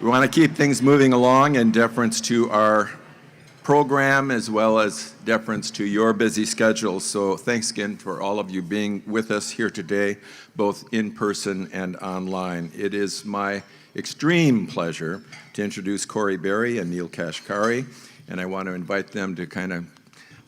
We want to keep things moving along in deference to our program as well as deference to your busy schedules. So thanks again for all of you being with us here today, both in person and online. It is my extreme pleasure to introduce Corie Berry and Neel Kashkari, and I want to invite them to kind of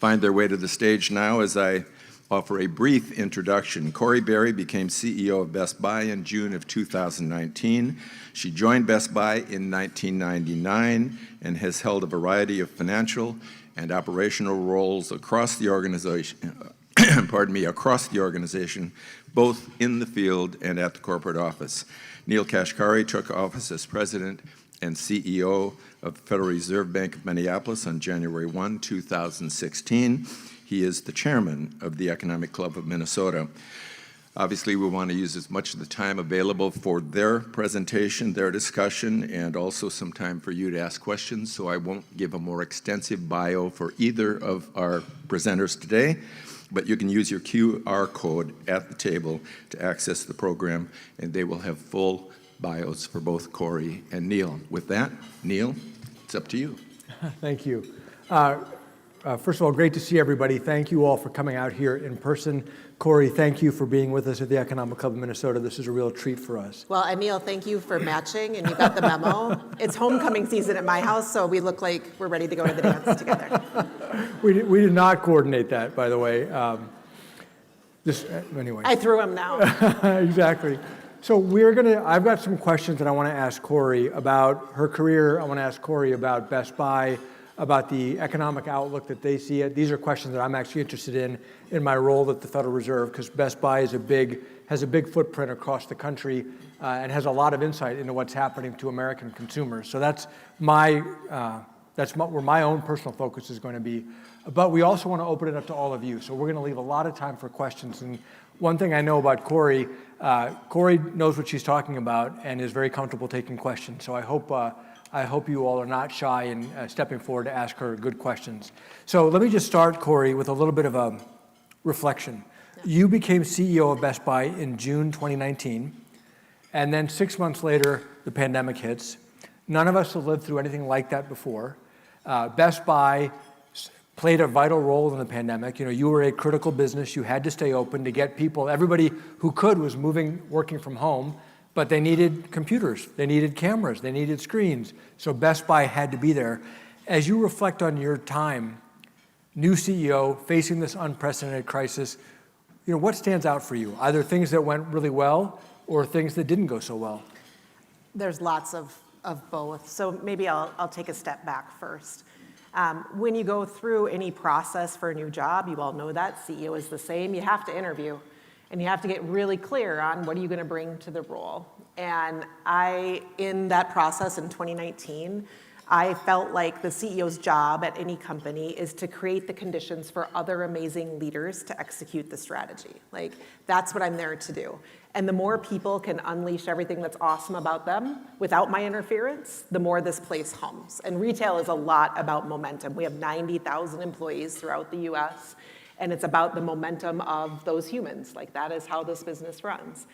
find their way to the stage now as I offer a brief introduction. Corie Berry became CEO of Best Buy in June of 2019. She joined Best Buy in 1999 and has held a variety of financial and operational roles across the organization, across the organization, both in the field and at the corporate office. Neel Kashkari took office as president and CEO of the Federal Reserve Bank of Minneapolis on January 1, 2016. He is the chairman of the Economic Club of Minnesota. Obviously, we want to use as much of the time available for their presentation, their discussion, and also some time for you to ask questions, so I won't give a more extensive bio for either of our presenters today, but you can use your QR code at the table to access the program, and they will have full bios for both Corie and Neel. With that, Neel, it's up to you. Thank you. First of all, great to see everybody. Thank you all for coming out here in person. Corie, thank you for being with us at the Economic Club of Minnesota. This is a real treat for us. Well, and Neel, thank you for matching, and you got the memo. It's homecoming season at my house, so we look like we're ready to go to the dance together. We did not coordinate that, by the way. Anyway. I threw him now. Exactly. So I've got some questions that I want to ask Corie about her career. I want to ask Corie about Best Buy, about the economic outlook that they see. These are questions that I'm actually interested in my role at the Federal Reserve, because Best Buy has a big footprint across the country and has a lot of insight into what's happening to American consumers. So that's where my own personal focus is going to be. But we also want to open it up to all of you. So we're going to leave a lot of time for questions. And one thing I know about Corie, Corie knows what she's talking about and is very comfortable taking questions. So I hope you all are not shy in stepping forward to ask her good questions. So let me just start, Corie, with a little bit of a reflection. Yeah. You became CEO of Best Buy in June 2019, and then 6 months later, the pandemic hits. None of us have lived through anything like that before. Best Buy played a vital role in the pandemic. You were a critical business. You had to stay open to get people. Everybody who could was working from home. But they needed computers, they needed cameras, they needed screens. So Best Buy had to be there. As you reflect on your time, new CEO, facing this unprecedented crisis, what stands out for you? Either things that went really well or things that didn't go so well? There's lots of both. So maybe I'll take a step back first. When you go through any process for a new job, you all know that, CEO is the same, you have to interview. And you have to get really clear on what are you going to bring to the role. And in that process in 2019, I felt like the CEO's job at any company is to create the conditions for other amazing leaders to execute the strategy. That's what I'm there to do. And the more people can unleash everything that's awesome about them without my interference, the more this place hums. And retail is a lot about momentum. We have 90,000 employees throughout the US. And it's about the momentum of those humans. That is how this business runs.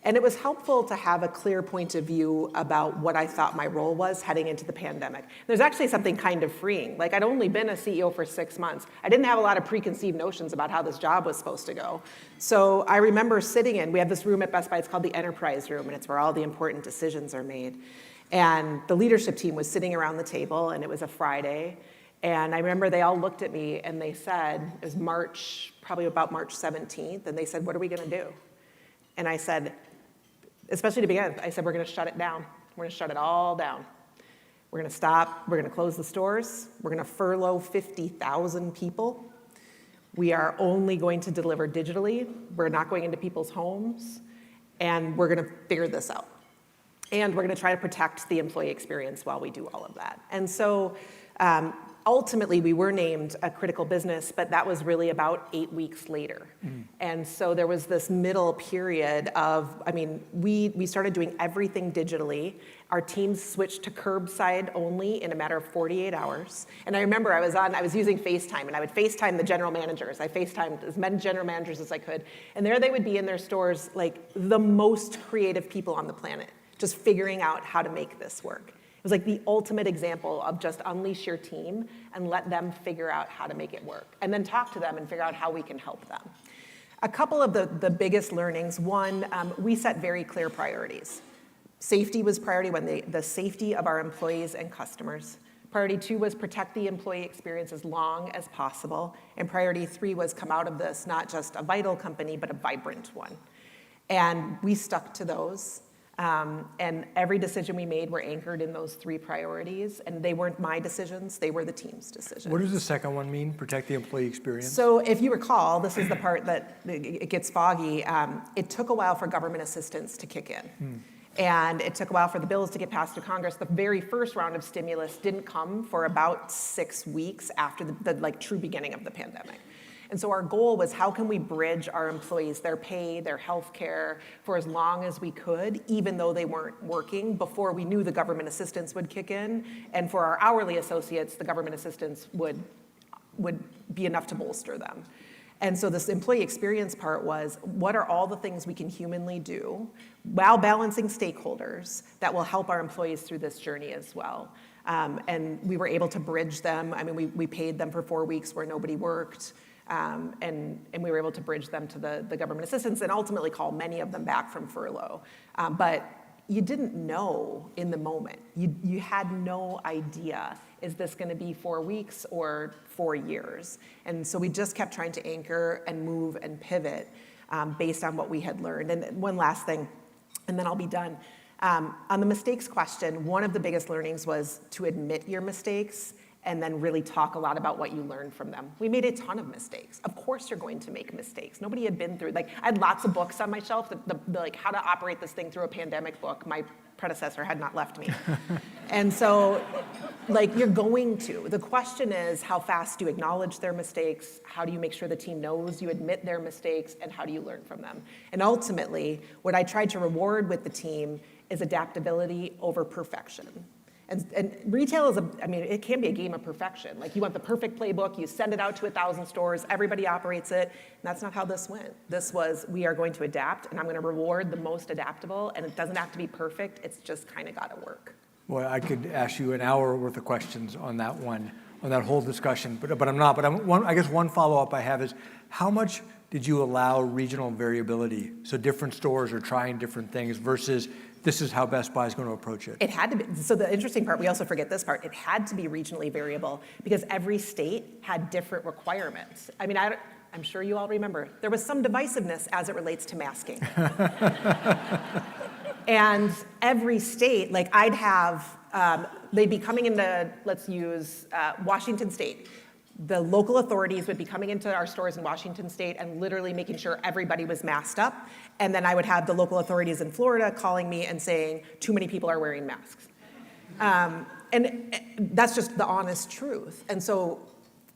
And it was helpful to have a clear point of view about what I thought my role was heading into the pandemic. There's actually something kind of freeing. I'd only been a CEO for 6 months. I didn't have a lot of preconceived notions about how this job was supposed to go. So I remember we have this room at Best Buy, it's called the Enterprise Room, and it's where all the important decisions are made. And the leadership team was sitting around the table, and it was a Friday. And I remember they all looked at me and they said, it was probably about March 17th, and they said, what are we going to do? And I said, especially to begin with, I said, we're going to shut it down. We're going to shut it all down. We're going to stop. We're going to close the stores. We're going to furlough 50,000 people. We are only going to deliver digitally. We're not going into people's homes. And we're going to figure this out. And we're going to try to protect the employee experience while we do all of that. And so ultimately, we were named a critical business, but that was really about 8 weeks later. Mm. And so there was this middle period of, we started doing everything digitally. Our teams switched to curbside only in a matter of 48 hours. And I remember I was using FaceTime, and I would FaceTime the general managers. I FaceTimed as many general managers as I could. And there they would be in their stores, the most creative people on the planet, just figuring out how to make this work. It was like the ultimate example of just unleash your team and let them figure out how to make it work. And then talk to them and figure out how we can help them. A couple of the biggest learnings. One, we set very clear priorities. Safety was priority one, the safety of our employees and customers. Priority 2 was protect the employee experience as long as possible. And priority 3 was come out of this not just a vital company, but a vibrant one. And we stuck to those. And every decision we made were anchored in those 3 priorities. And they weren't my decisions, they were the team's decisions. What does the second one mean, protect the employee experience? So if you recall, this is the part that it gets foggy. It took a while for government assistance to kick in. And it took a while for the bills to get passed through Congress. The very first round of stimulus didn't come for about 6 weeks after the true beginning of the pandemic. And so our goal was, how can we bridge our employees, their pay, their health care, for as long as we could, even though they weren't working, before we knew the government assistance would kick in. And for our hourly associates, the government assistance would be enough to bolster them. And so this employee experience part was, what are all the things we can humanly do while balancing stakeholders that will help our employees through this journey as well? And we were able to bridge them. I mean, we paid them for 4 weeks where nobody worked. And we were able to bridge them to the government assistance and ultimately call many of them back from furlough. But you didn't know in the moment. You had no idea, is this going to be 4 weeks or 4 years? And so we just kept trying to anchor and move and pivot based on what we had learned. And one last thing, and then I'll be done. On the mistakes question, one of the biggest learnings was to admit your mistakes and then really talk a lot about what you learned from them. We made a ton of mistakes. Of course you're going to make mistakes. Nobody had been through, I had lots of books on my shelf, the how to operate this thing through a pandemic book. My predecessor had not left me. And so, you're going to. The question is, how fast do you acknowledge their mistakes? How do you make sure the team knows you admit their mistakes? And how do you learn from them? And ultimately, what I tried to reward with the team is adaptability over perfection. And retail is it can be a game of perfection. You want the perfect playbook, you send it out to 1,000 stores, everybody operates it, and that's not how this went. This was, we are going to adapt, and I'm going to reward the most adaptable, and it doesn't have to be perfect, it's just kind of got to work. Well, I could ask you an hour worth of questions on that one, on that whole discussion, but I'm not. But I guess one follow-up I have is, how much did you allow regional variability? So different stores are trying different things versus this is how Best Buy is going to approach it. It had to be. So the interesting part, we also forget this part, it had to be regionally variable because every state had different requirements. I'm sure you all remember, there was some divisiveness as it relates to masking. And every state, I'd have, they'd be coming into, let's use Washington State. The local authorities would be coming into our stores in Washington State and literally making sure everybody was masked up. And then I would have the local authorities in Florida calling me and saying, too many people are wearing masks. And that's just the honest truth. And so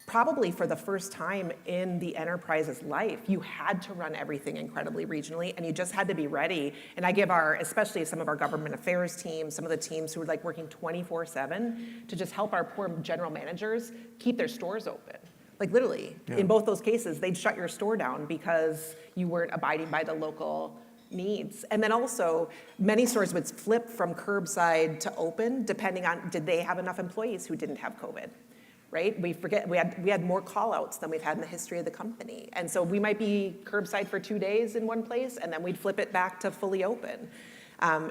probably for the first time in the enterprise's life, you had to run everything incredibly regionally, and you just had to be ready. And I give especially some of our government affairs teams, some of the teams who were working 24/7 to just help our poor general managers keep their stores open. Literally, in both those cases, they'd shut your store down because you weren't abiding by the local needs. And then also, many stores would flip from curbside to open, depending on, did they have enough employees who didn't have COVID? Right? We had more call-outs than we've had in the history of the company. And so we might be curbside for 2 days in one place, and then we'd flip it back to fully open. And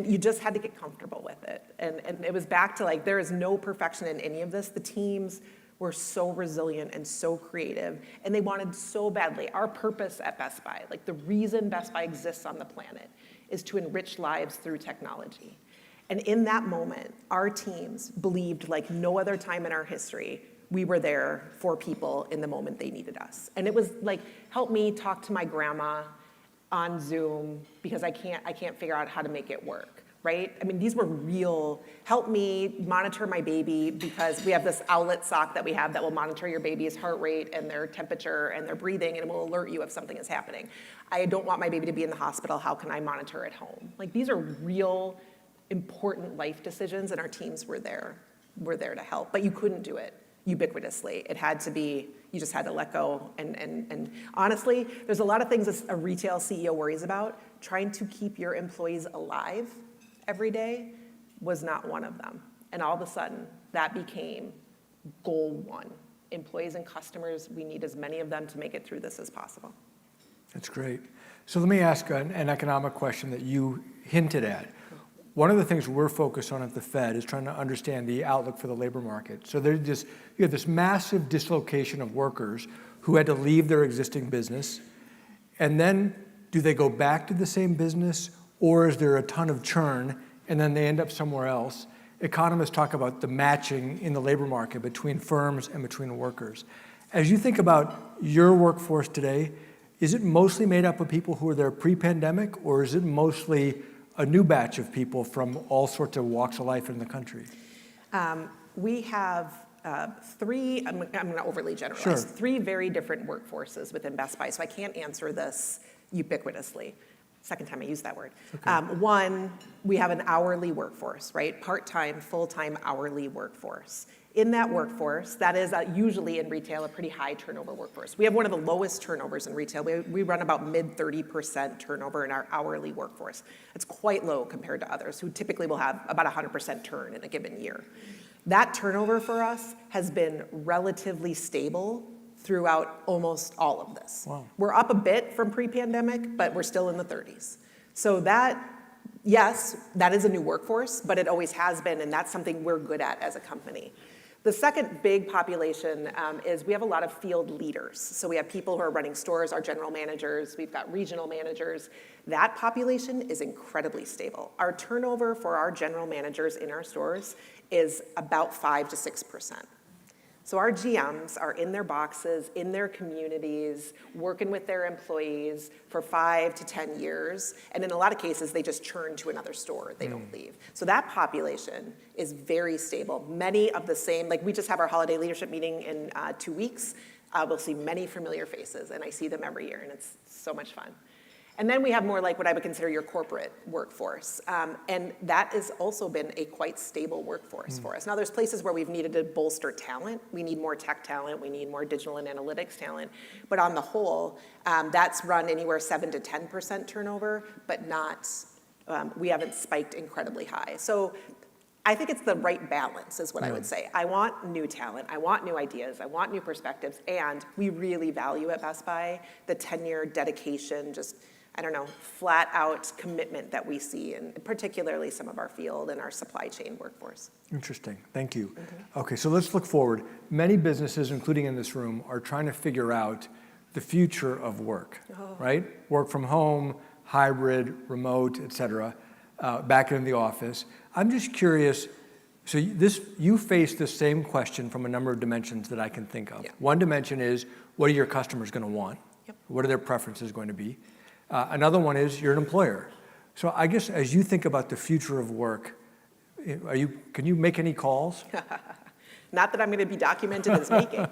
you just had to get comfortable with it. And it was back to there is no perfection in any of this. The teams were so resilient and so creative, and they wanted so badly. Our purpose at Best Buy, the reason Best Buy exists on the planet, is to enrich lives through technology. And in that moment, our teams believed like no other time in our history, we were there for people in the moment they needed us. And it was help me talk to my grandma on Zoom because I can't figure out how to make it work, right? These were real, help me monitor my baby because we have this Owlet sock that we have that will monitor your baby's heart rate and their temperature and their breathing, and it will alert you if something is happening. I don't want my baby to be in the hospital, how can I monitor at home? These are real, important life decisions, and our teams were there to help, but you couldn't do it ubiquitously. It had to be, you just had to let go. And honestly, there's a lot of things a retail CEO worries about, trying to keep your employees alive every day was not one of them. And all of a sudden, that became goal one. Employees and customers, we need as many of them to make it through this as possible. That's great. So let me ask an economic question that you hinted at. One of the things we're focused on at the Fed is trying to understand the outlook for the labor market. So you have this massive dislocation of workers who had to leave their existing business, and then do they go back to the same business, or is there a ton of churn and then they end up somewhere else? Economists talk about the matching in the labor market between firms and between workers. As you think about your workforce today, is it mostly made up of people who were there pre-pandemic, or is it mostly a new batch of people from all sorts of walks of life in the country? We have three, I'm going to overly generalize, Sure. 3 very different workforces within Best Buy, so I can't answer this ubiquitously. Second time I used that word. Okay. One, we have an hourly workforce, right? Part-time, full-time hourly workforce. In that workforce, that is usually in retail a pretty high turnover workforce. We have one of the lowest turnovers in retail. We run about mid 30% turnover in our hourly workforce. It's quite low compared to others who typically will have about 100% turn in a given year. That turnover for us has been relatively stable throughout almost all of this. Wow. We're up a bit from pre-pandemic, but we're still in the 30s. So that, yes, that is a new workforce, but it always has been, and that's something we're good at as a company. The second big population is we have a lot of field leaders. So we have people who are running stores, our general managers, we've got regional managers. That population is incredibly stable. Our turnover for our general managers in our stores is about 5 to 6%. So our GMs are in their boxes, in their communities, working with their employees for 5 to 10 years. And in a lot of cases, they just churn to another store. They don't leave. So that population is very stable. Many of the same, like we just have our holiday leadership meeting in 2 weeks. We'll see many familiar faces, and I see them every year, and it's so much fun. And then we have more like what I would consider your corporate workforce. And that has also been a quite stable workforce for us. Now there's places where we've needed to bolster talent. We need more tech talent, we need more digital and analytics talent. But on the whole, that's run anywhere 7 to 10% turnover, but not, we haven't spiked incredibly high. So I think it's the right balance is what I would say. I want new talent, I want new ideas, I want new perspectives, and we really value at Best Buy the tenure, dedication, just, I don't know, flat out commitment that we see, and particularly some of our field and our supply chain workforce. Interesting, thank you. Okay, so let's look forward. Many businesses, including in this room, are trying to figure out the future of work, right? Work from home, hybrid, remote, et cetera, back in the office. I'm just curious, so you face the same question from a number of dimensions that I can think of. Yeah. One dimension is, what are your customers going to want? Yep. What are their preferences going to be? Another one is, you're an employer. So I guess as you think about the future of work, can you make any calls? Not that I'm going to be documented as making.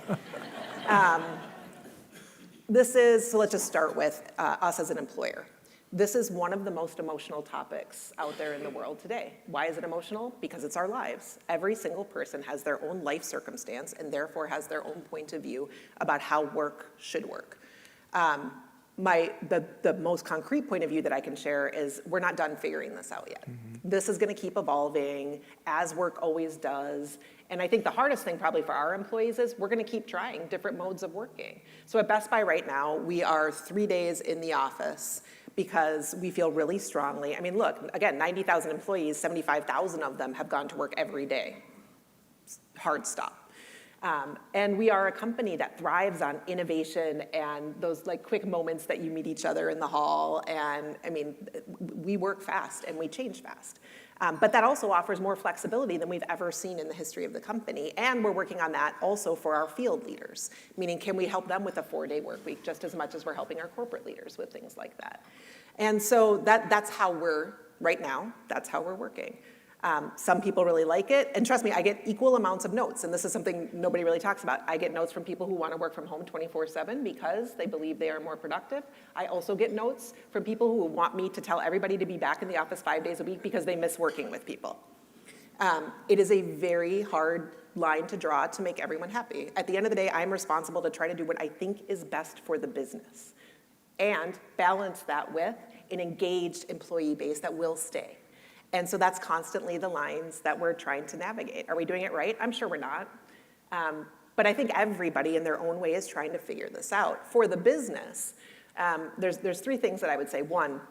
So let's just start with us as an employer. This is one of the most emotional topics out there in the world today. Why is it emotional? Because it's our lives. Every single person has their own life circumstance and therefore has their own point of view about how work should work. The most concrete point of view that I can share is we're not done figuring this out yet. This is going to keep evolving as work always does. And I think the hardest thing probably for our employees is we're going to keep trying different modes of working. So at Best Buy right now, we are 3 days in the office because we feel really strongly. I mean, look, again, 90,000 employees, 75,000 of them have gone to work every day. Hard stop. And we are a company that thrives on innovation and those like quick moments that you meet each other in the hall. And I mean, we work fast and we change fast. But that also offers more flexibility than we've ever seen in the history of the company. And we're working on that also for our field leaders, meaning can we help them with a 4-day work week just as much as we're helping our corporate leaders with things like that. And so that's how we're, right now, that's how we're working. Some people really like it, and trust me, I get equal amounts of notes, and this is something nobody really talks about. I get notes from people who want to work from home 24/7 because they believe they are more productive. I also get notes from people who want me to tell everybody to be back in the office 5 days a week because they miss working with people. It is a very hard line to draw to make everyone happy. At the end of the day, I'm responsible to try to do what I think is best for the business and balance that with an engaged employee base that will stay. And so that's constantly the lines that we're trying to navigate. Are we doing it right? I'm sure we're not. But I think everybody in their own way is trying to figure this out. For the business, there's three things that I would say. One,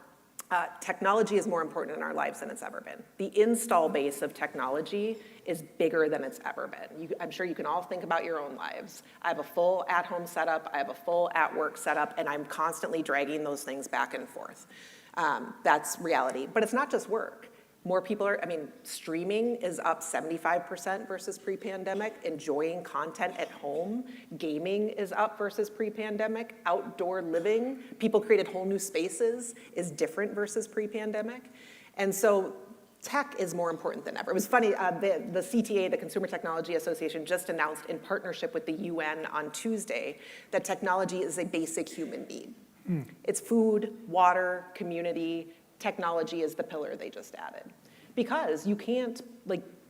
technology is more important in our lives than it's ever been. The install base of technology is bigger than it's ever been. I'm sure you can all think about your own lives. I have a full at-home setup, I have a full at-work setup, and I'm constantly dragging those things back and forth. That's reality. But it's not just work. More people streaming is up 75% versus pre-pandemic. Enjoying content at home, gaming is up versus pre-pandemic. Outdoor living, people created whole new spaces, is different versus pre-pandemic. And so tech is more important than ever. It was funny, the CTA, the Consumer Technology Association, just announced in partnership with the UN on Tuesday that technology is a basic human need. It's food, water, community. Technology is the pillar they just added. Because you can't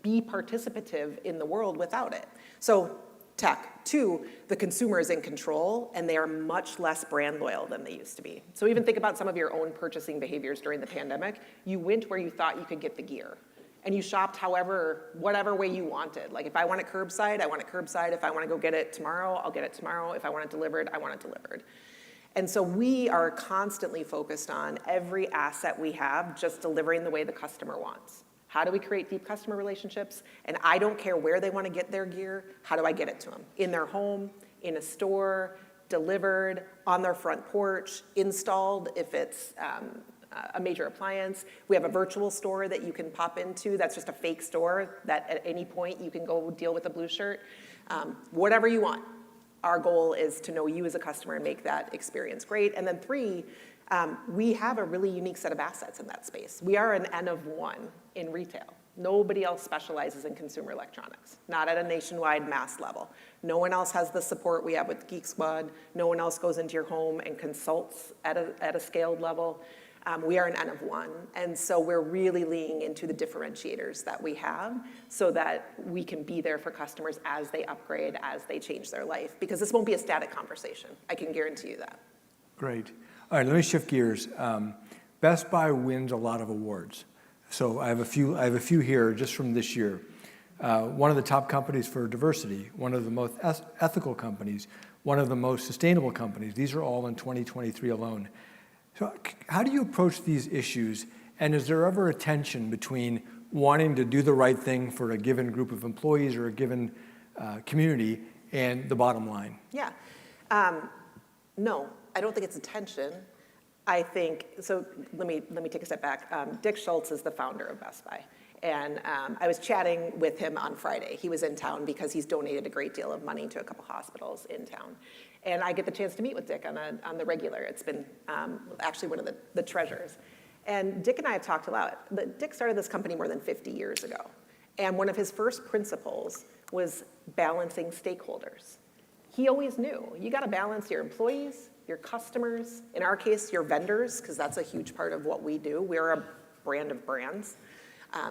be participative in the world without it. So tech. Two, the consumer is in control and they are much less brand loyal than they used to be. So even think about some of your own purchasing behaviors during the pandemic. You went where you thought you could get the gear. And you shopped whatever way you wanted. Like if I want it curbside, I want it curbside. If I want to go get it tomorrow, I'll get it tomorrow. If I want it delivered, I want it delivered. And so we are constantly focused on every asset we have just delivering the way the customer wants. How do we create deep customer relationships? And I don't care where they want to get their gear, how do I get it to them? In their home, in a store, delivered, on their front porch, installed if it's a major appliance. We have a virtual store that you can pop into that's just a fake store that at any point you can go deal with a blue shirt. Whatever you want. Our goal is to know you as a customer and make that experience great. And then three, we have a really unique set of assets in that space. We are an N of one in retail. Nobody else specializes in consumer electronics, not at a nationwide mass level. No one else has the support we have with Geek Squad. No one else goes into your home and consults at a scaled level. We are an N of one, and so we're really leaning into the differentiators that we have so that we can be there for customers as they upgrade, as they change their life, because this won't be a static conversation. I can guarantee you that. Great. All right, let me shift gears. Best Buy wins a lot of awards. So I have a few here just from this year. One of the top companies for diversity, one of the most ethical companies, one of the most sustainable companies. These are all in 2023 alone. So how do you approach these issues? And is there ever a tension between wanting to do the right thing for a given group of employees or a given community and the bottom line? Yeah. No, I don't think it's a tension. I think, so let me take a step back. Dick Schultz is the founder of Best Buy. And I was chatting with him on Friday. He was in town because he's donated a great deal of money to a couple hospitals in town. And I get the chance to meet with Dick on the regular. It's been actually one of the treasures. And Dick and I have talked a lot. But Dick started this company more than 50 years ago. And one of his first principles was balancing stakeholders. He always knew, you gotta balance your employees, your customers, in our case, your vendors, because that's a huge part of what we do. We're a brand of brands.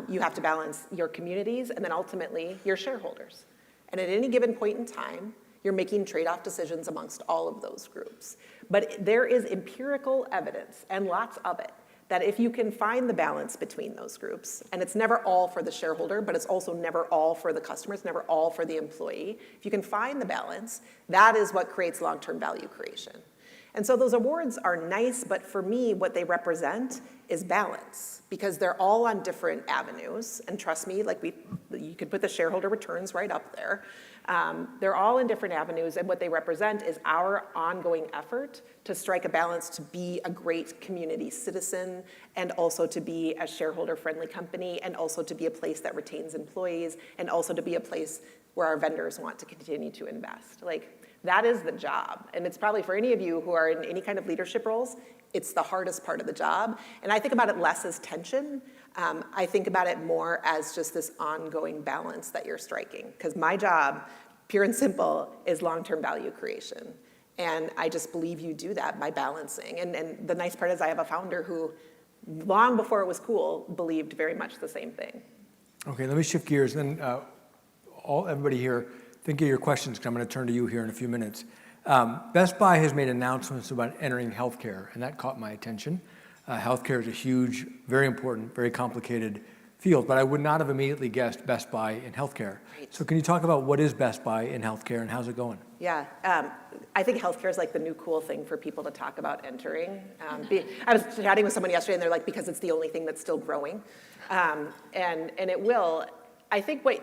You have to balance your communities and then ultimately your shareholders. And at any given point in time, you're making trade-off decisions amongst all of those groups. But there is empirical evidence, and lots of it, that if you can find the balance between those groups, and it's never all for the shareholder, but it's also never all for the customer, it's never all for the employee. If you can find the balance, that is what creates long-term value creation. And so those awards are nice, but for me, what they represent is balance, because they're all on different avenues. And trust me, you could put the shareholder returns right up there. They're all in different avenues, and what they represent is our ongoing effort to strike a balance to be a great community citizen, and also to be a shareholder-friendly company, and also to be a place that retains employees, and also to be a place where our vendors want to continue to invest. That is the job. And it's probably for any of you who are in any kind of leadership roles, it's the hardest part of the job. And I think about it less as tension. I think about it more as just this ongoing balance that you're striking. Because my job, pure and simple, is long-term value creation. And I just believe you do that by balancing. And the nice part is I have a founder who, long before it was cool, believed very much the same thing. Okay, let me shift gears. Then everybody here, think of your questions, because I'm going to turn to you here in a few minutes. Best Buy has made announcements about entering healthcare, and that caught my attention. Healthcare is a huge, very important, very complicated field, but I would not have immediately guessed Best Buy in healthcare. Right. So can you talk about what is Best Buy in healthcare and how's it going? Yeah, I think healthcare is like the new cool thing for people to talk about entering. I was chatting with someone yesterday, and they're like, because it's the only thing that's still growing, and it will. I think what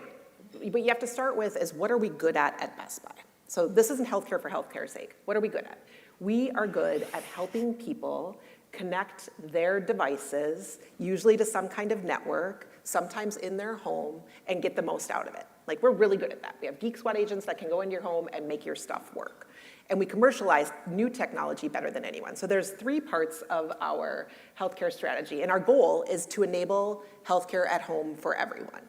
you have to start with is, what are we good at Best Buy? So this isn't healthcare for healthcare's sake. What are we good at? We are good at helping people connect their devices, usually to some kind of network, sometimes in their home, and get the most out of it. Like, we're really good at that. We have Geek Squad agents that can go into your home and make your stuff work. And we commercialize new technology better than anyone. So there's 3 parts of our healthcare strategy, and our goal is to enable healthcare at home for everyone.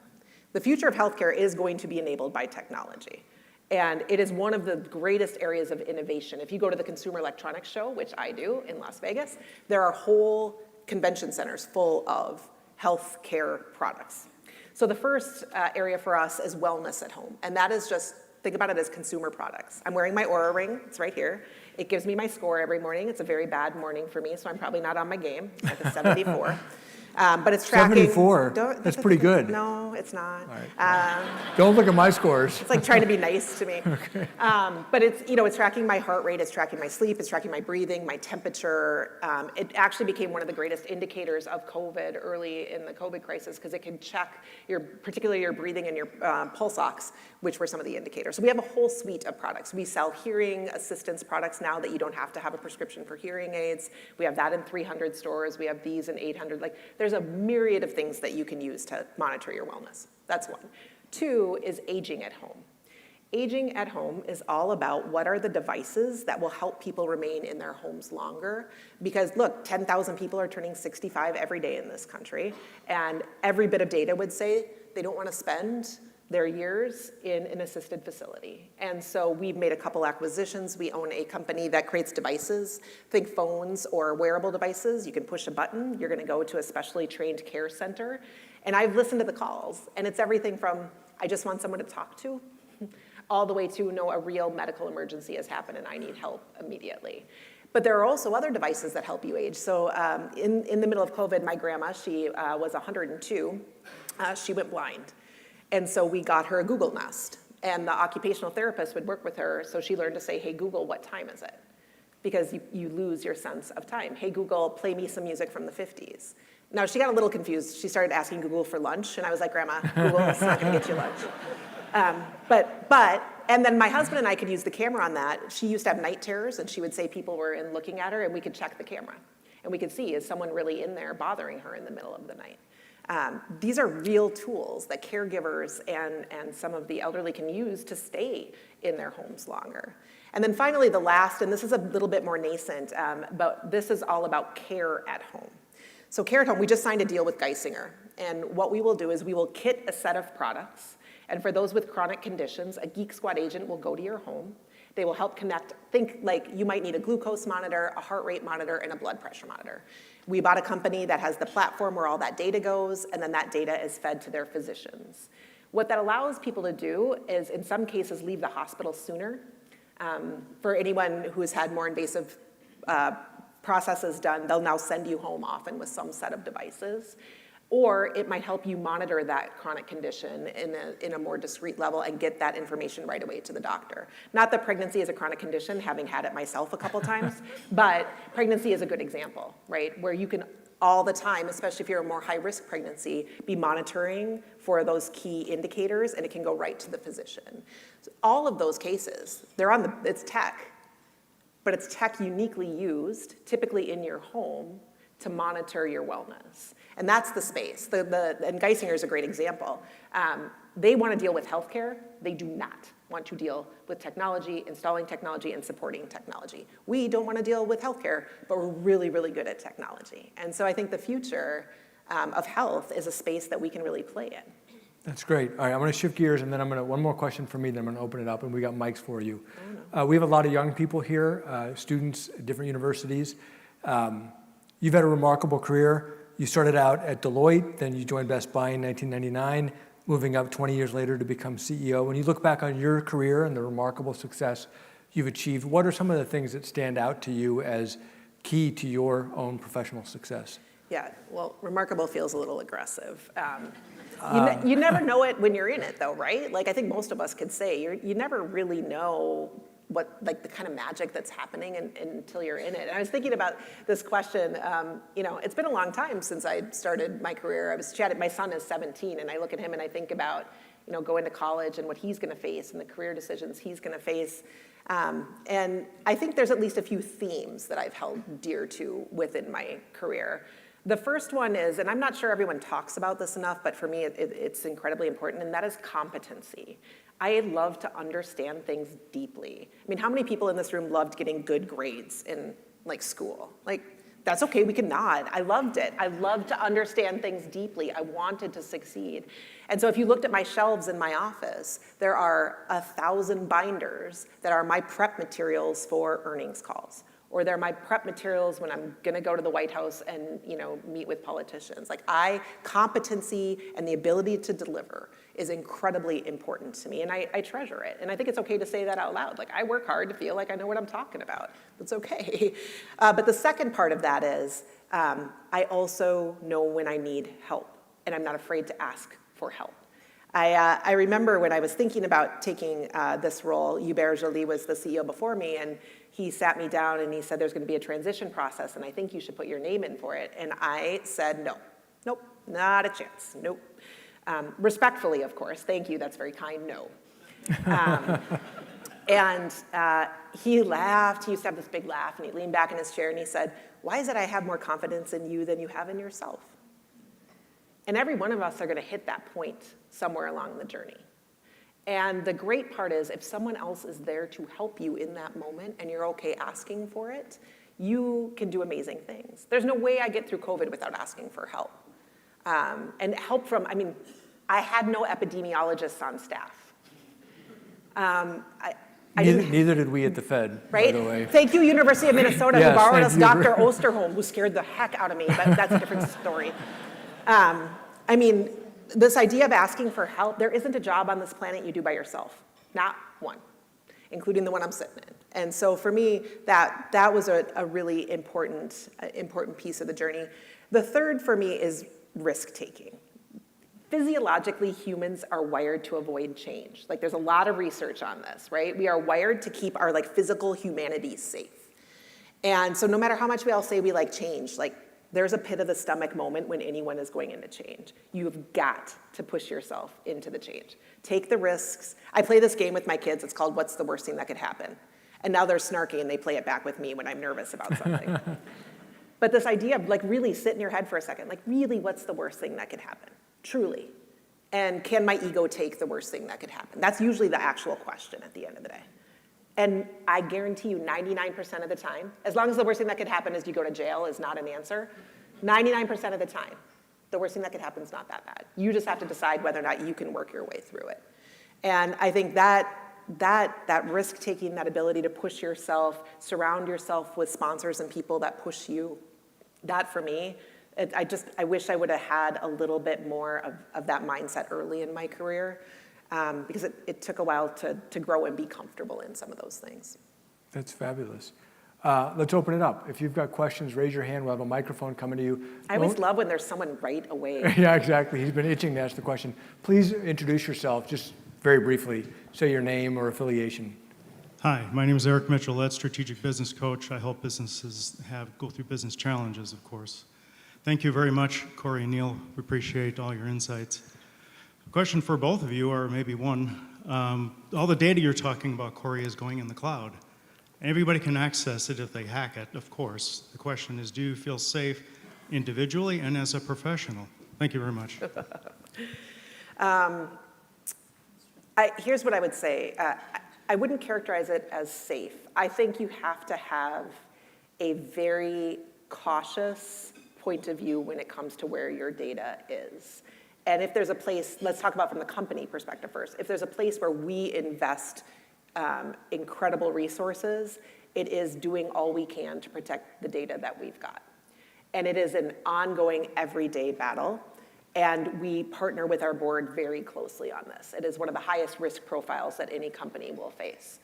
The future of healthcare is going to be enabled by technology. And it is one of the greatest areas of innovation. If you go to the Consumer Electronics Show, which I do in Las Vegas, there are whole convention centers full of healthcare products. So the first area for us is wellness at home. And that is just, think about it as consumer products. I'm wearing my Oura Ring, it's right here. It gives me my score every morning. It's a very bad morning for me, so I'm probably not on my game. It's like a 74. But it's tracking. 74? That's pretty good. No, it's not. All right. Don't look at my scores. It's like trying to be nice to me. Okay. But it's, it's tracking my heart rate, it's tracking my sleep, it's tracking my breathing, my temperature. It actually became one of the greatest indicators of COVID early in the COVID crisis, because it can check particularly your breathing and your pulse ox, which were some of the indicators. So we have a whole suite of products. We sell hearing assistance products now that you don't have to have a prescription for hearing aids. We have that in 300 stores. We have these in 800. There's a myriad of things that you can use to monitor your wellness. That's 1. 2 is aging at home. Aging at home is all about what are the devices that will help people remain in their homes longer. Because look, 10,000 people are turning 65 every day in this country, and every bit of data would say they don't want to spend their years in an assisted facility. And so we've made a couple acquisitions. We own a company that creates devices, think phones or wearable devices. You can push a button, you're gonna go to a specially trained care center. And I've listened to the calls, and it's everything from, I just want someone to talk to, all the way to, no, a real medical emergency has happened and I need help immediately. But there are also other devices that help you age. So in the middle of COVID, my grandma, she was 102, she went blind. And so we got her a Google Nest, and the occupational therapist would work with her, so she learned to say, hey, Google, what time is it? Because you lose your sense of time. Hey, Google, play me some music from the 50s. Now, she got a little confused. She started asking Google for lunch, and I was like, Grandma, Google is not gonna get you lunch. And then my husband and I could use the camera on that. She used to have night terrors, and she would say people were in looking at her, and we could check the camera. And we could see, is someone really in there bothering her in the middle of the night? These are real tools that caregivers and some of the elderly can use to stay in their homes longer. And then finally, the last, and this is a little bit more nascent, but this is all about care at home. So care at home, we just signed a deal with Geisinger. And what we will do is we will kit a set of products. And for those with chronic conditions, a Geek Squad agent will go to your home. They will help connect, think like you might need a glucose monitor, a heart rate monitor, and a blood pressure monitor. We bought a company that has the platform where all that data goes, and then that data is fed to their physicians. What that allows people to do is, in some cases, leave the hospital sooner. For anyone who has had more invasive processes done, they'll now send you home often with some set of devices. Or it might help you monitor that chronic condition in a more discrete level and get that information right away to the doctor. Not that pregnancy is a chronic condition, having had it myself a couple times, but pregnancy is a good example, right? Where you can all the time, especially if you're a more high-risk pregnancy, be monitoring for those key indicators, and it can go right to the physician. So all of those cases, it's tech, but it's tech uniquely used, typically in your home, to monitor your wellness. And that's the space. And Geisinger is a great example. They want to deal with healthcare. They do not want to deal with technology, installing technology, and supporting technology. We don't want to deal with healthcare, but we're really, really good at technology. And so I think the future of health is a space that we can really play in. That's great. All right, I'm going to shift gears, and then one more question for me, then I'm going to open it up, and we got mics for you. We have a lot of young people here, students at different universities. You've had a remarkable career. You started out at Deloitte, then you joined Best Buy in 1999, moving up 20 years later to become CEO. When you look back on your career and the remarkable success you've achieved, what are some of the things that stand out to you as key to your own professional success? Yeah, well, remarkable feels a little aggressive. You never know it when you're in it, though, right? Like, I think most of us could say you never really know what, like, the kind of magic that's happening until you're in it. And I was thinking about this question. It's been a long time since I started my career. I was chatting. My son is 17, and I look at him and I think about, going to college and what he's going to face and the career decisions he's going to face. And I think there's at least a few themes that I've held dear to within my career. The first one is, and I'm not sure everyone talks about this enough, but for me it's incredibly important, and that is competency. I love to understand things deeply. I mean, how many people in this room loved getting good grades in school? That's okay, we can nod. I loved it. I loved to understand things deeply. I wanted to succeed. And so if you looked at my shelves in my office, there are 1,000 binders that are my prep materials for earnings calls. Or they're my prep materials when I'm gonna go to the White House and meet with politicians. Competency and the ability to deliver is incredibly important to me, and I treasure it. And I think it's okay to say that out loud. I work hard to feel like I know what I'm talking about. That's okay. But the second part of that is I also know when I need help, and I'm not afraid to ask for help. I remember when I was thinking about taking this role, Hubert Joly was the CEO before me, and he sat me down and he said, there's gonna be a transition process, and I think you should put your name in for it. And I said, no, nope, not a chance, nope. Respectfully, of course, thank you, that's very kind, no. And he laughed, he used to have this big laugh, and he leaned back in his chair and he said, why is it I have more confidence in you than you have in yourself? And every one of us are gonna hit that point somewhere along the journey. And the great part is if someone else is there to help you in that moment and you're okay asking for it, you can do amazing things. There's no way I get through COVID without asking for help. And help from, I had no epidemiologists on staff. Neither did we at the Fed, right? by the way. Thank you, University of Minnesota, Yes, who borrowed thank us you. Dr. Osterholm, who scared the heck out of me, but that's a different story. This idea of asking for help, there isn't a job on this planet you do by yourself. Not one, including the one I'm sitting in. And so for me, that was a really important piece of the journey. The third for me is risk-taking. Physiologically, humans are wired to avoid change. There's a lot of research on this, right? We are wired to keep our physical humanity safe. And so no matter how much we all say we like change, there's a pit of the stomach moment when anyone is going into change. You've got to push yourself into the change. Take the risks. I play this game with my kids. It's called What's the Worst Thing That Could Happen? And now they're snarky and they play it back with me when I'm nervous about something. But this idea of really sit in your head for a second, really what's the worst thing that could happen? Truly. And can my ego take the worst thing that could happen? That's usually the actual question at the end of the day. And I guarantee you 99% of the time, as long as the worst thing that could happen is you go to jail is not an answer, 99% of the time, the worst thing that could happen is not that bad. You just have to decide whether or not you can work your way through it. And I think that risk-taking, that ability to push yourself, surround yourself with sponsors and people that push you, that for me, I wish I would have had a little bit more of that mindset early in my career. Because it took a while to grow and be comfortable in some of those things. That's fabulous. Let's open it up. If you've got questions, raise your hand. We'll have a microphone coming to you. I always love when there's someone right away. Yeah, exactly. He's been itching to ask the question. Please introduce yourself, just very briefly. Say your name or affiliation. Hi, my name is Eric Mitchell, Lead Strategic Business Coach. I help businesses go through business challenges, of course. Thank you very much, Corie and Neel. We appreciate all your insights. Question for both of you, or maybe one. All the data you're talking about, Corie, is going in the cloud. Everybody can access it if they hack it, of course. The question is, do you feel safe individually and as a professional? Thank you very much. Here's what I would say. I wouldn't characterize it as safe. I think you have to have a very cautious point of view when it comes to where your data is. And if there's a place, let's talk about from the company perspective first. If there's a place where we invest incredible resources, it is doing all we can to protect the data that we've got. And it is an ongoing, everyday battle. And we partner with our board very closely on this. It is one of the highest risk profiles that any company will face.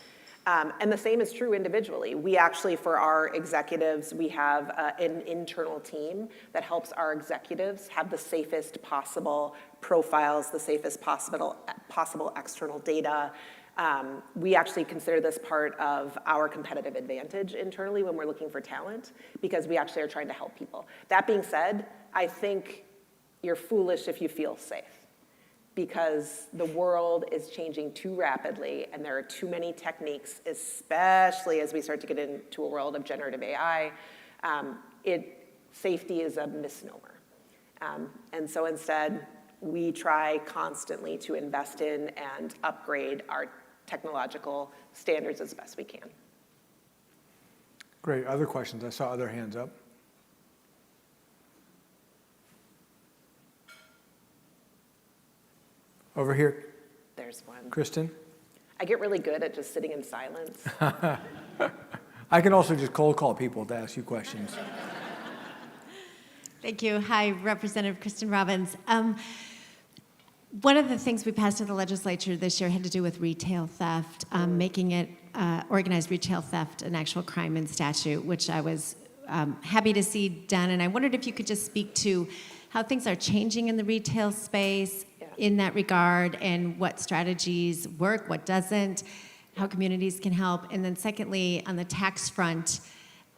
And the same is true individually. We actually, for our executives, we have an internal team that helps our executives have the safest possible profiles, the safest possible external data. We actually consider this part of our competitive advantage internally when we're looking for talent, because we actually are trying to help people. That being said, I think you're foolish if you feel safe, because the world is changing too rapidly and there are too many techniques, especially as we start to get into a world of generative AI. Safety is a misnomer. And so instead, we try constantly to invest in and upgrade our technological standards as best we can. Great. Other questions? I saw other hands up. Over here, There's one. Kristen. I get really good at just sitting in silence. I can also just cold call people to ask you questions. Thank you. Hi, Representative Kristen Robbins. One of the things we passed in the legislature this year had to do with retail theft, making it organized retail theft an actual crime in statute, which I was happy to see done. And I wondered if you could just speak to how things are changing in the retail space in that regard, and what strategies work, what doesn't, how communities can help. And then secondly, on the tax front,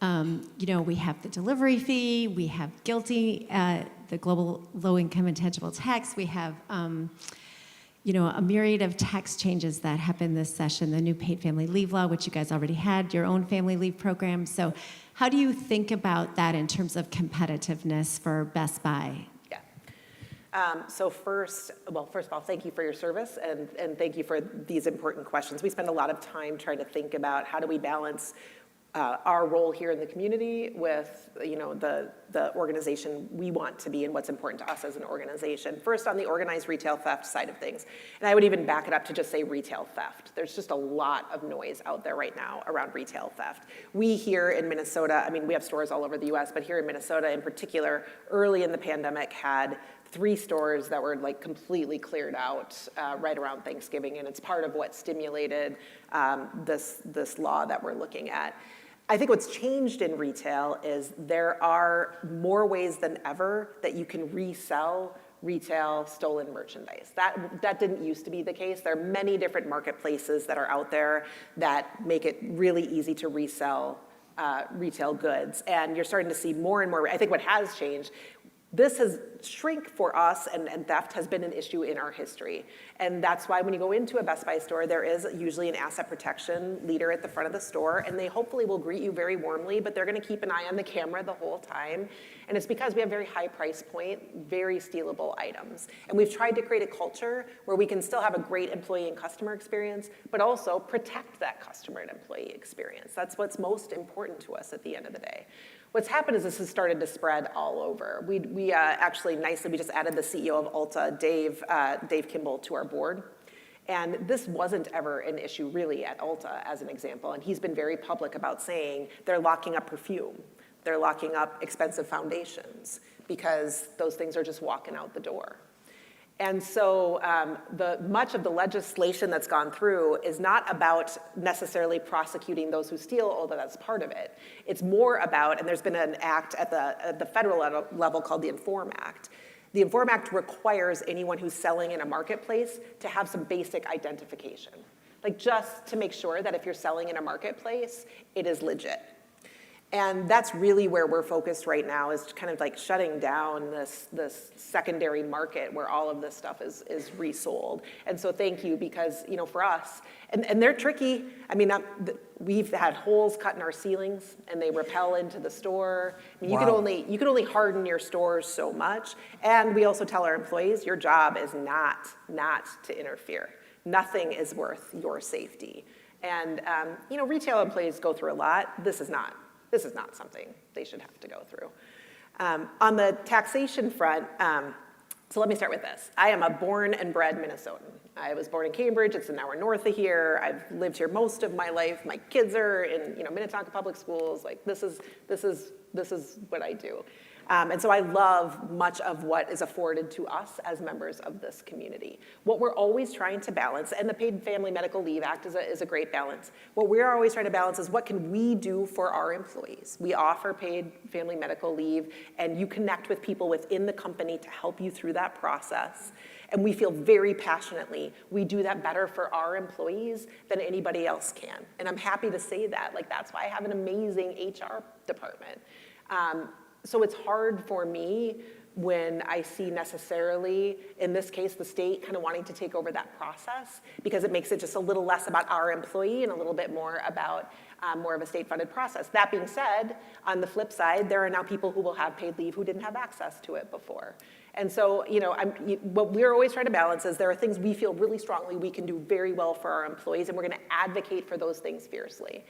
we have the delivery fee, we have the global low-income intangible tax, we have, a myriad of tax changes that happened this session, the new paid family leave law, which you guys already had, your own family leave program. So how do you think about that in terms of competitiveness for Best Buy? So first of all, thank you for your service, and thank you for these important questions. We spend a lot of time trying to think about how do we balance our role here in the community with the organization we want to be and what's important to us as an organization. First, on the organized retail theft side of things, and I would even back it up to just say retail theft. There's just a lot of noise out there right now around retail theft. We here in Minnesota, we have stores all over the US, but here in Minnesota in particular, early in the pandemic had 3 stores that were completely cleared out right around Thanksgiving, and it's part of what stimulated this law that we're looking at. I think what's changed in retail is there are more ways than ever that you can resell retail stolen merchandise. That didn't used to be the case. There are many different marketplaces that are out there that make it really easy to resell retail goods, and you're starting to see more and more. I think what has changed, this has shrink for us, and theft has been an issue in our history. And that's why when you go into a Best Buy store, there is usually an asset protection leader at the front of the store, and they hopefully will greet you very warmly, but they're gonna keep an eye on the camera the whole time. And it's because we have very high price point, very stealable items. And we've tried to create a culture where we can still have a great employee and customer experience, but also protect that customer and employee experience. That's what's most important to us at the end of the day. What's happened is this has started to spread all over. We actually nicely, we just added the CEO of Ulta, Dave Kimball, to our board. And this wasn't ever an issue really at Ulta, as an example. And he's been very public about saying they're locking up perfume. They're locking up expensive foundations because those things are just walking out the door. And so much of the legislation that's gone through is not about necessarily prosecuting those who steal, although that's part of it. It's more about, and there's been an act at the federal level called the Inform Act. The Inform Act requires anyone who's selling in a marketplace to have some basic identification, just to make sure that if you're selling in a marketplace, it is legit. And that's really where we're focused right now, is kind of shutting down this secondary market where all of this stuff is resold. And so thank you, because for us, and they're tricky. We've had holes cut in our ceilings and they rappel into the store. You can only harden your stores so much. And we also tell our employees, your job is not to interfere. Nothing is worth your safety. And retail employees go through a lot. This is not something they should have to go through. On the taxation front, so let me start with this. I am a born and bred Minnesotan. I was born in Cambridge. It's an hour north of here. I've lived here most of my life. My kids are in Minnetonka Public Schools. This is what I do. And so I love much of what is afforded to us as members of this community. What we're always trying to balance, and the Paid Family Medical Leave Act is a great balance. What we're always trying to balance is what can we do for our employees? We offer paid family medical leave, and you connect with people within the company to help you through that process. And we feel very passionately we do that better for our employees than anybody else can. And I'm happy to say that. Like, that's why I have an amazing HR department. So it's hard for me when I see necessarily, in this case, the state kind of wanting to take over that process, because it makes it just a little less about our employee and a little bit more about more of a state-funded process. That being said, on the flip side, there are now people who will have paid leave who didn't have access to it before. And so, what we're always trying to balance is there are things we feel really strongly we can do very well for our employees, and we're going to advocate for those things fiercely.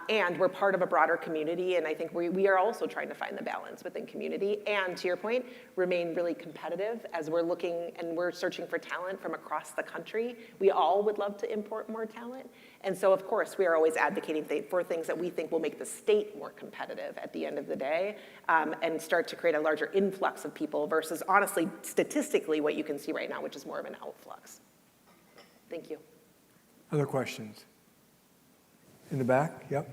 And we're part of a broader community, and I think we are also trying to find the balance within community, and to your point, remain really competitive as we're looking and we're searching for talent from across the country. We all would love to import more talent, and so of course we are always advocating for things that we think will make the state more competitive at the end of the day, and start to create a larger influx of people versus honestly, statistically, what you can see right now, which is more of an outflux. Thank you. Other questions? In the back, yep.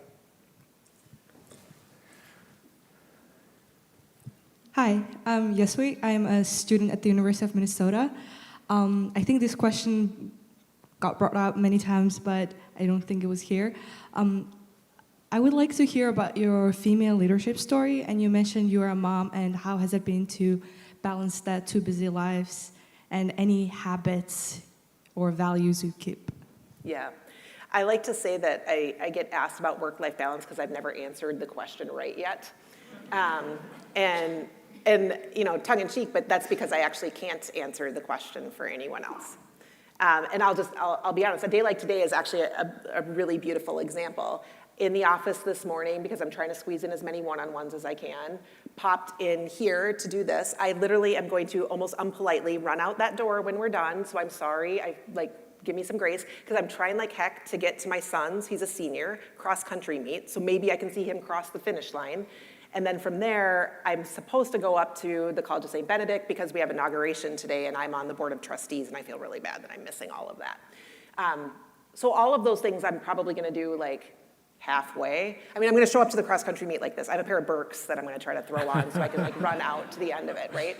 Hi, I'm Yasui. I'm a student at the University of Minnesota. I think this question got brought up many times, but I don't think it was here. I would like to hear about your female leadership story, and you mentioned you're a mom, and how has it been to balance that two busy lives, and any habits or values you keep? Yeah. I like to say that I get asked about work-life balance because I've never answered the question right yet. And tongue in cheek, but that's because I actually can't answer the question for anyone else. And I'll be honest, a day like today is actually a really beautiful example. In the office this morning, because I'm trying to squeeze in as many one-on-ones as I can, popped in here to do this. I literally am going to almost unpolitely run out that door when we're done, so I'm sorry. Give me some grace, because I'm trying like heck to get to my son's, he's a senior, cross-country meet, so maybe I can see him cross the finish line. And then from there, I'm supposed to go up to the College of St. Benedict because we have inauguration today, and I'm on the board of trustees, and I feel really bad that I'm missing all of that. So all of those things I'm probably gonna do like halfway. I mean, I'm gonna show up to the cross-country meet like this. I have a pair of Birks that I'm gonna try to throw on so I can like run out to the end of it, right?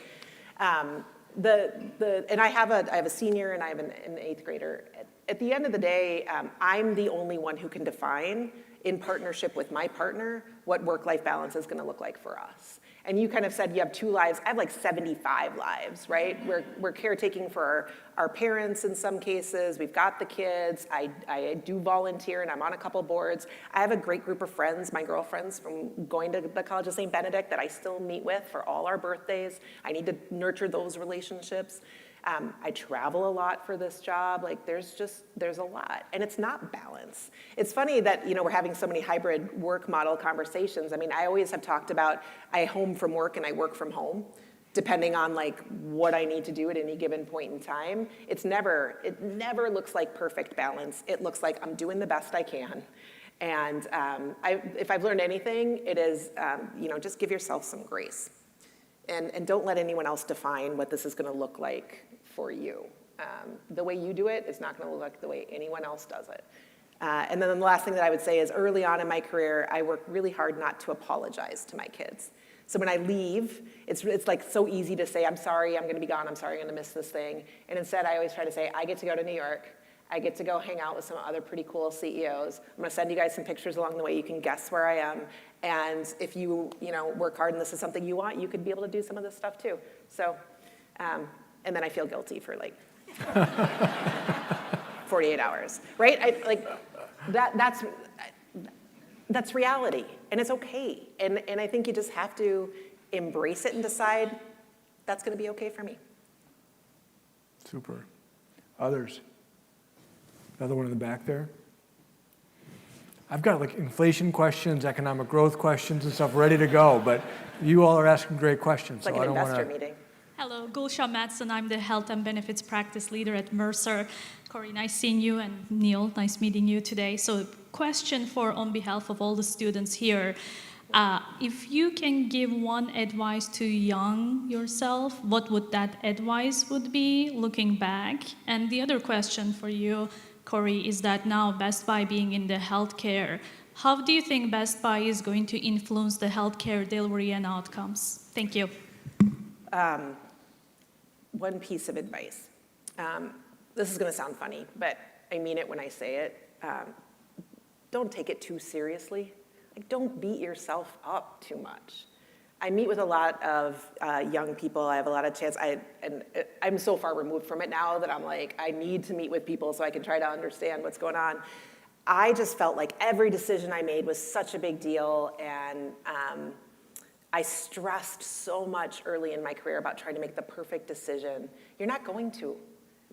And I have a senior and I have an 8th grader. At the end of the day, I'm the only one who can define, in partnership with my partner, what work-life balance is gonna look like for us. And you kind of said you have 2 lives. I have like 75 lives, right? We're caretaking for our parents in some cases. We've got the kids. I do volunteer, and I'm on a couple boards. I have a great group of friends, my girlfriends from going to the College of St. Benedict, that I still meet with for all our birthdays. I need to nurture those relationships. I travel a lot for this job. Like, there's a lot, and it's not balance. It's funny that, we're having so many hybrid work model conversations. I mean, I always have talked about I home from work and I work from home, depending on like what I need to do at any given point in time. It never looks like perfect balance. It looks like I'm doing the best I can. And if I've learned anything, it is, just give yourself some grace. And don't let anyone else define what this is gonna look like for you. The way you do it is not gonna look like the way anyone else does it. And then the last thing that I would say is, early on in my career, I worked really hard not to apologize to my kids. So when I leave, it's like so easy to say, I'm sorry, I'm gonna be gone, I'm sorry, I'm gonna miss this thing. And instead, I always try to say, I get to go to New York, I get to go hang out with some other pretty cool CEOs. I'm gonna send you guys some pictures along the way. You can guess where I am. And if you work hard and this is something you want, you could be able to do some of this stuff too. So, and then I feel guilty for like 48 hours, right? That's reality, and it's okay. And I think you just have to embrace it and decide that's gonna be okay for me. Super. Others? Another one in the back there. I've got like inflation questions, economic growth questions and stuff ready to go, but you all are asking great questions. It's like an investor meeting. Hello, Gulsha Matson. I'm the Health and Benefits Practice Leader at Mercer. Corie, nice seeing you, and Neel, nice meeting you today. So question on behalf of all the students here. If you can give one advice to young yourself, what would that advice would be looking back? And the other question for you, Corie, is that now Best Buy being in the healthcare, how do you think Best Buy is going to influence the healthcare delivery and outcomes? Thank you. One piece of advice. This is going to sound funny, but I mean it when I say it. Don't take it too seriously. Like, don't beat yourself up too much. I meet with a lot of young people. I have a lot of chance. I'm so far removed from it now that I'm like, I need to meet with people so I can try to understand what's going on. I just felt like every decision I made was such a big deal, and I stressed so much early in my career about trying to make the perfect decision. You're not going to.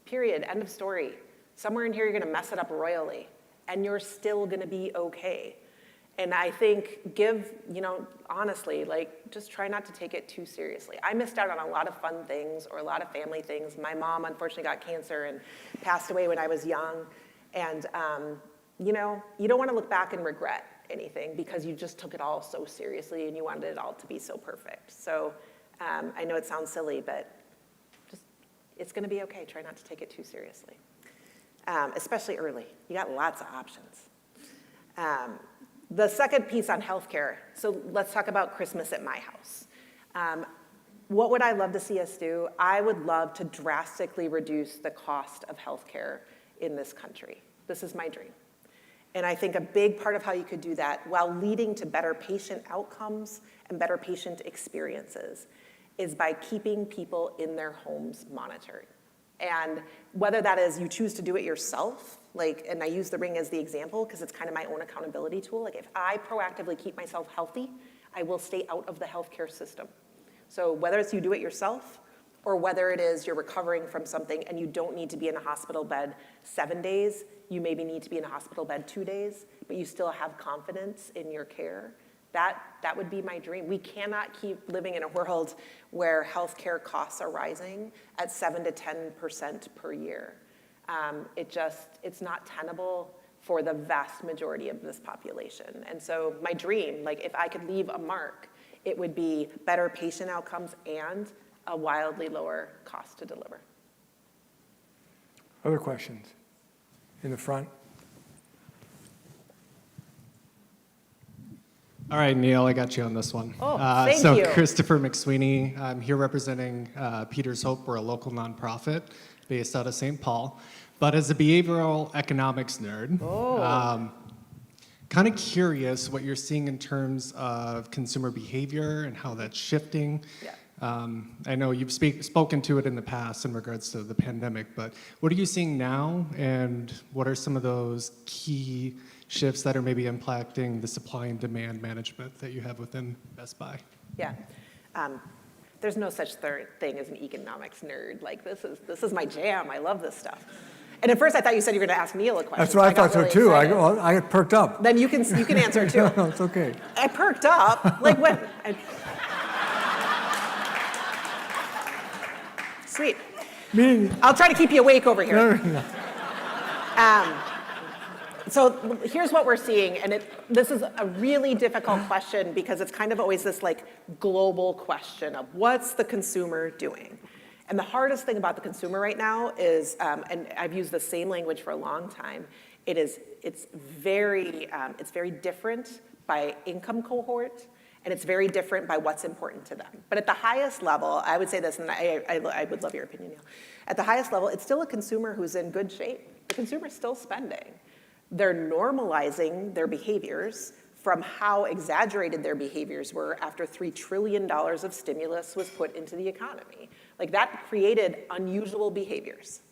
Period. End of story. Somewhere in here, you're going to mess it up royally, and you're still going to be okay. And I think honestly, like, just try not to take it too seriously. I missed out on a lot of fun things or a lot of family things. My mom, unfortunately, got cancer and passed away when I was young. And, you don't want to look back and regret anything because you just took it all so seriously and you wanted it all to be so perfect. So I know it sounds silly, but it's going to be okay. Try not to take it too seriously, especially early. You got lots of options. The second piece on healthcare, so let's talk about Christmas at my house. What would I love to see us do? I would love to drastically reduce the cost of healthcare in this country. This is my dream. And I think a big part of how you could do that while leading to better patient outcomes and better patient experiences is by keeping people in their homes monitored. And whether that is you choose to do it yourself, and I use the Ring as the example because it's kind of my own accountability tool. Like, if I proactively keep myself healthy, I will stay out of the healthcare system. So whether it's you do it yourself or whether it is you're recovering from something and you don't need to be in a hospital bed 7 days, you maybe need to be in a hospital bed 2 days, but you still have confidence in your care, that would be my dream. We cannot keep living in a world where healthcare costs are rising at 7 to 10% per year. It's not tenable for the vast majority of this population. And so my dream, if I could leave a mark, it would be better patient outcomes and a wildly lower cost to deliver. Other questions? In the front? All right, Neel, I got you on this one. Oh, thank you. So Christopher McSweeney, I'm here representing Peter's Hope. We're a local nonprofit based out of St. Paul. But as a behavioral economics nerd, kind of curious what you're seeing in terms of consumer behavior and how that's shifting. Yeah. I know you've spoken to it in the past in regards to the pandemic, but what are you seeing now, and what are some of those key shifts that are maybe impacting the supply and demand management that you have within Best Buy? Yeah. There's no such thing as an economics nerd. This is my jam. I love this stuff. And at first I thought you said you were going to ask Neel a question. That's what I thought so really too. excited. I perked up. Then you can answer too. No, it's okay. I perked up. When? Sweet. I'll try to keep you awake over here. No. So here's what we're seeing, and this is a really difficult question because it's kind of always this global question of what's the consumer doing? And the hardest thing about the consumer right now is, and I've used the same language for a long time, it's very different by income cohort, and it's very different by what's important to them. But at the highest level, I would say this, and I would love your opinion, Neel. At the highest level, it's still a consumer who's in good shape. The consumer's still spending. They're normalizing their behaviors from how exaggerated their behaviors were after $3 trillion of stimulus was put into the economy. That created unusual behaviors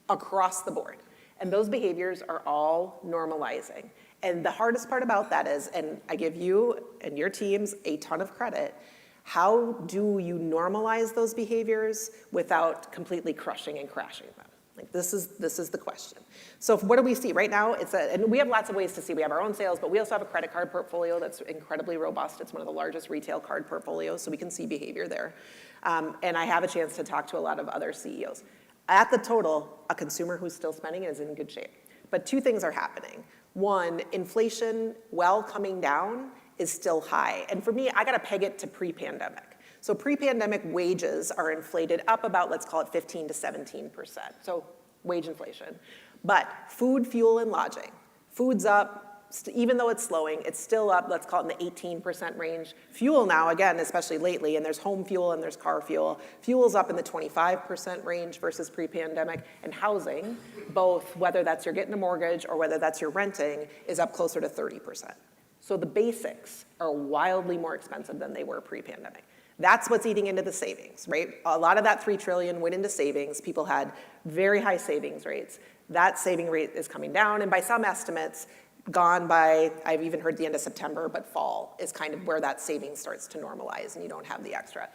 across the board. And those behaviors are all normalizing. And the hardest part about that is, and I give you and your teams a ton of credit, how do you normalize those behaviors without completely crushing and crashing them? This is the question. So what do we see? Right now, and we have lots of ways to see. We have our own sales, but we also have a credit card portfolio that's incredibly robust. It's one of the largest retail card portfolios, so we can see behavior there. And I have a chance to talk to a lot of other CEOs. At the total, a consumer who's still spending is in good shape. But two things are happening. One, inflation, while coming down, is still high. And for me, I gotta peg it to pre-pandemic. So pre-pandemic wages are inflated up about, let's call it 15 to 17%. So wage inflation. But food, fuel, and lodging. Food's up, even though it's slowing, it's still up, let's call it in the 18% range. Fuel now, again, especially lately, and there's home fuel and there's car fuel. Fuel's up in the 25% range versus pre-pandemic. And housing, both whether that's you're getting a mortgage or whether that's you're renting, is up closer to 30%. So the basics are wildly more expensive than they were pre-pandemic. That's what's eating into the savings, right? A lot of that $3 trillion went into savings. People had very high savings rates. That saving rate is coming down, and by some estimates, gone by, I've even heard the end of September, but fall is kind of where that savings starts to normalize and you don't have the extra.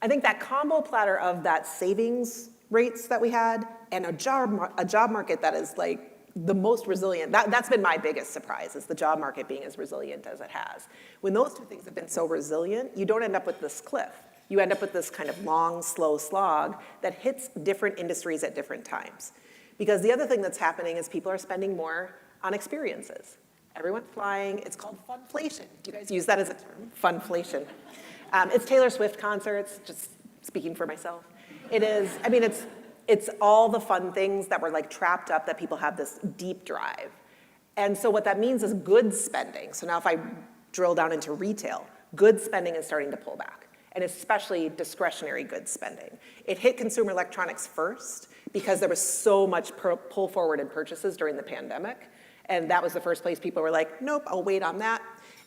I think that combo platter of that savings rates that we had and a job market that is like the most resilient, that's been my biggest surprise, is the job market being as resilient as it has. When those two things have been so resilient, you don't end up with this cliff. You end up with this kind of long, slow slog that hits different industries at different times. Because the other thing that's happening is people are spending more on experiences. Everyone's flying. It's called funflation. Do you guys use that as a term? Funflation. It's Taylor Swift concerts, just speaking for myself. It is, I mean, it's all the fun things that were like trapped up that people have this deep drive. And so what that means is goods spending. So now if I drill down into retail, goods spending is starting to pull back, and especially discretionary goods spending. It hit consumer electronics first because there was so much pull forward in purchases during the pandemic. And that was the first place people were like, nope, I'll wait on that.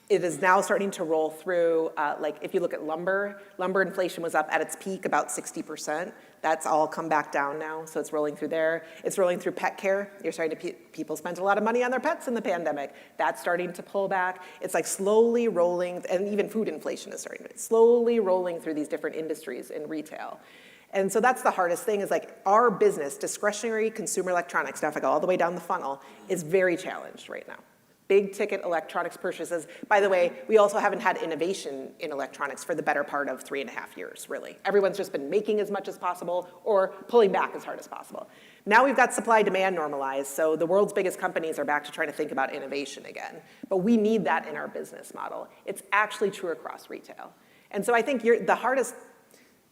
It is now starting to roll through, like if you look at lumber inflation was up at its peak about 60%. That's all come back down now, so it's rolling through there. It's rolling through pet care. You're starting to, people spent a lot of money on their pets in the pandemic. That's starting to pull back. It's like slowly rolling, and even food inflation is starting to, slowly rolling through these different industries in retail. And so that's the hardest thing, is like our business, discretionary consumer electronics, now if I go all the way down the funnel, is very challenged right now. Big ticket electronics purchases. By the way, we also haven't had innovation in electronics for the better part of 3.5 years, really. Everyone's just been making as much as possible or pulling back as hard as possible. Now we've got supply demand normalized, so the world's biggest companies are back to trying to think about innovation again. But we need that in our business model. It's actually true across retail. And so I think the hardest,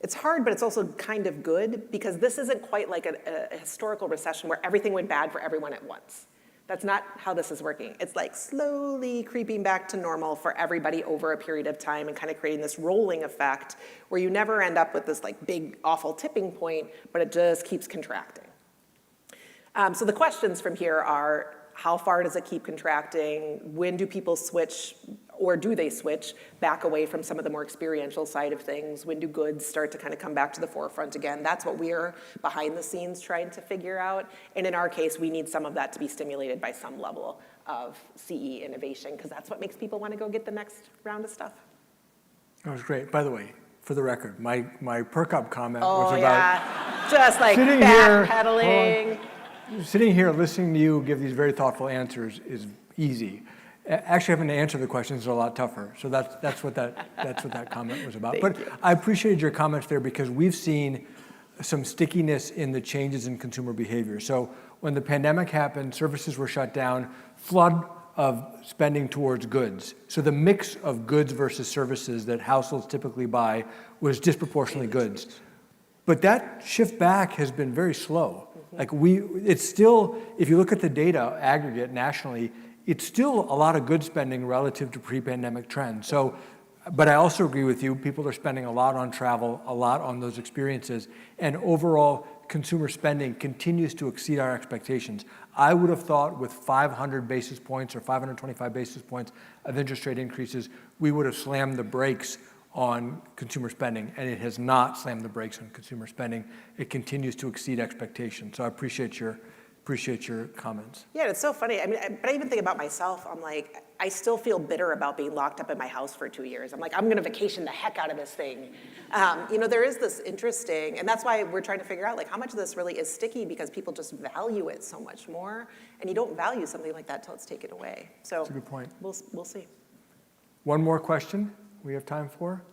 it's hard, but it's also kind of good, because this isn't quite like a historical recession where everything went bad for everyone at once. That's not how this is working. It's like slowly creeping back to normal for everybody over a period of time and kind of creating this rolling effect where you never end up with this like big, awful tipping point, but it just keeps contracting. So the questions from here are, how far does it keep contracting? When do people switch, or do they switch back away from some of the more experiential side of things? When do goods start to kind of come back to the forefront again? That's what we're behind the scenes trying to figure out. And in our case, we need some of that to be stimulated by some level of CE innovation, because that's what makes people want to go get the next round of stuff. That was great. By the way, for the record, my perk up comment Oh, was about yeah. Just like sitting here, backpedaling. sitting here listening to you give these very thoughtful answers is easy. Actually, having to answer the questions is a lot tougher. So that's what that comment was about. But I appreciated your comments there, because we've seen some stickiness in the changes in consumer behavior. So when the pandemic happened, services were shut down, flood of spending towards goods. So the mix of goods versus services that households typically buy was disproportionately goods. But that shift back has been very slow. Like it's still, if you look at the data aggregate nationally, it's still a lot of good spending relative to pre-pandemic trends. So, but I also agree with you, people are spending a lot on travel, a lot on those experiences, and overall consumer spending continues to exceed our expectations. I would have thought with 500 basis points or 525 basis points of interest rate increases, we would have slammed the brakes on consumer spending, and it has not slammed the brakes on consumer spending. It continues to exceed expectations. So I appreciate your comments. Yeah, it's so funny. I mean, but I even think about myself. I'm like, I still feel bitter about being locked up in my house for 2 years. I'm like, I'm going to vacation the heck out of this thing. There is this interesting, and that's why we're trying to figure out like how much of this really is sticky, because people just value it so much more, and you don't value something like that till it's taken away. So That's a good point. We'll see. One more question we have time for.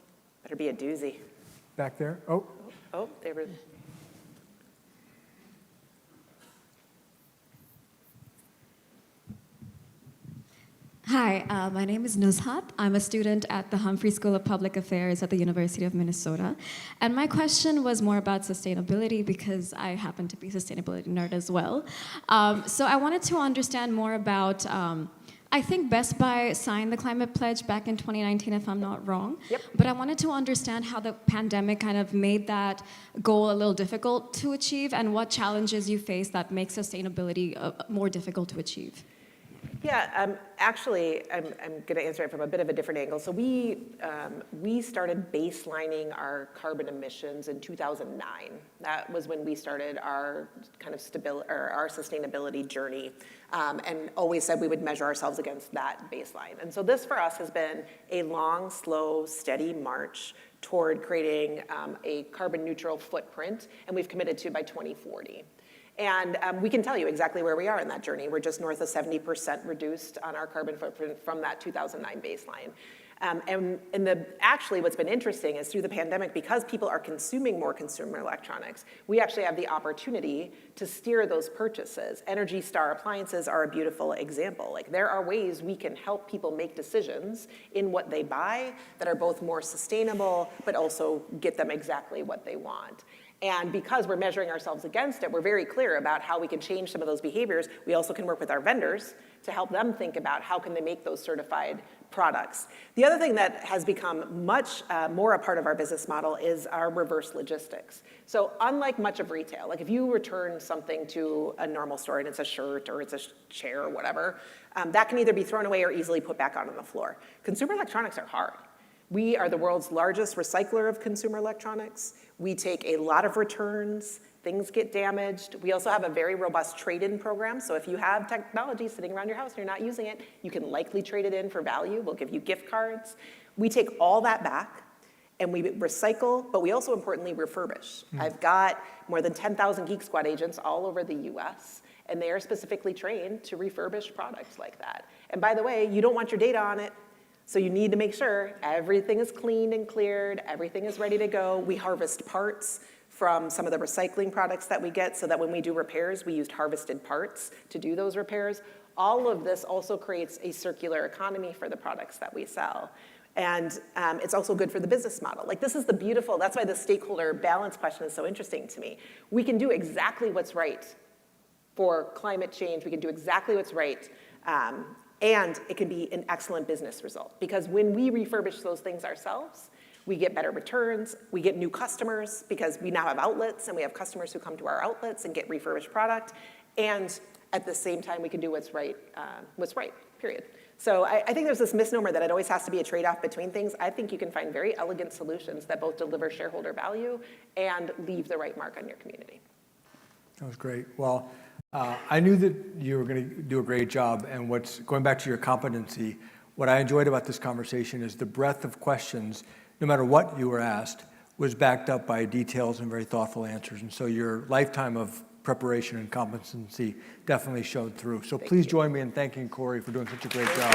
Better be a doozy. Back there. Oh. Oh, they were. Hi, my name is Nuzhat. I'm a student at the Humphrey School of Public Affairs at the University of Minnesota. And my question was more about sustainability because I happen to be a sustainability nerd as well. So I wanted to understand more about, I think Best Buy signed the climate pledge back in 2019, if I'm not wrong. Yep. But I wanted to understand how the pandemic kind of made that goal a little difficult to achieve and what challenges you face that make sustainability more difficult to achieve. Yeah, actually, I'm going to answer it from a bit of a different angle. So we started baselining our carbon emissions in 2009. That was when we started our kind of our sustainability journey, and always said we would measure ourselves against that baseline. And so this for us has been a long, slow, steady march toward creating a carbon neutral footprint, and we've committed to by 2040. And we can tell you exactly where we are in that journey. We're just north of 70% reduced on our carbon footprint from that 2009 baseline. Actually, what's been interesting is through the pandemic, because people are consuming more consumer electronics, we actually have the opportunity to steer those purchases. Energy Star appliances are a beautiful example. Like, there are ways we can help people make decisions in what they buy that are both more sustainable, but also get them exactly what they want. And because we're measuring ourselves against it, we're very clear about how we can change some of those behaviors. We also can work with our vendors to help them think about how can they make those certified products. The other thing that has become much more a part of our business model is our reverse logistics. So unlike much of retail, like if you return something to a normal store and it's a shirt or it's a chair or whatever, that can either be thrown away or easily put back out on the floor. Consumer electronics are hard. We are the world's largest recycler of consumer electronics. We take a lot of returns. Things get damaged. We also have a very robust trade-in program. So if you have technology sitting around your house and you're not using it, you can likely trade it in for value. We'll give you gift cards. We take all that back and we recycle, but we also importantly refurbish. I've got more than 10,000 Geek Squad agents all over the US, and they are specifically trained to refurbish products like that. And by the way, you don't want your data on it. So you need to make sure everything is cleaned and cleared, everything is ready to go. We harvest parts from some of the recycling products that we get so that when we do repairs, we used harvested parts to do those repairs. All of this also creates a circular economy for the products that we sell. And it's also good for the business model. Like, this is the beautiful, that's why the stakeholder balance question is so interesting to me. We can do exactly what's right for climate change. We can do exactly what's right. And it can be an excellent business result, because when we refurbish those things ourselves, we get better returns, we get new customers because we now have outlets and we have customers who come to our outlets and get refurbished product. And at the same time, we can do what's right, period. So I think there's this misnomer that it always has to be a trade-off between things. I think you can find very elegant solutions that both deliver shareholder value and leave the right mark on your community. That was great. Well, I knew that you were going to do a great job, and going back to your competency, what I enjoyed about this conversation is the breadth of questions, no matter what you were asked, was backed up by details and very thoughtful answers. And so your lifetime of preparation and competency definitely showed through. So please join me in thanking Corie for doing such a great job.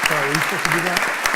Sorry, are you supposed to do that?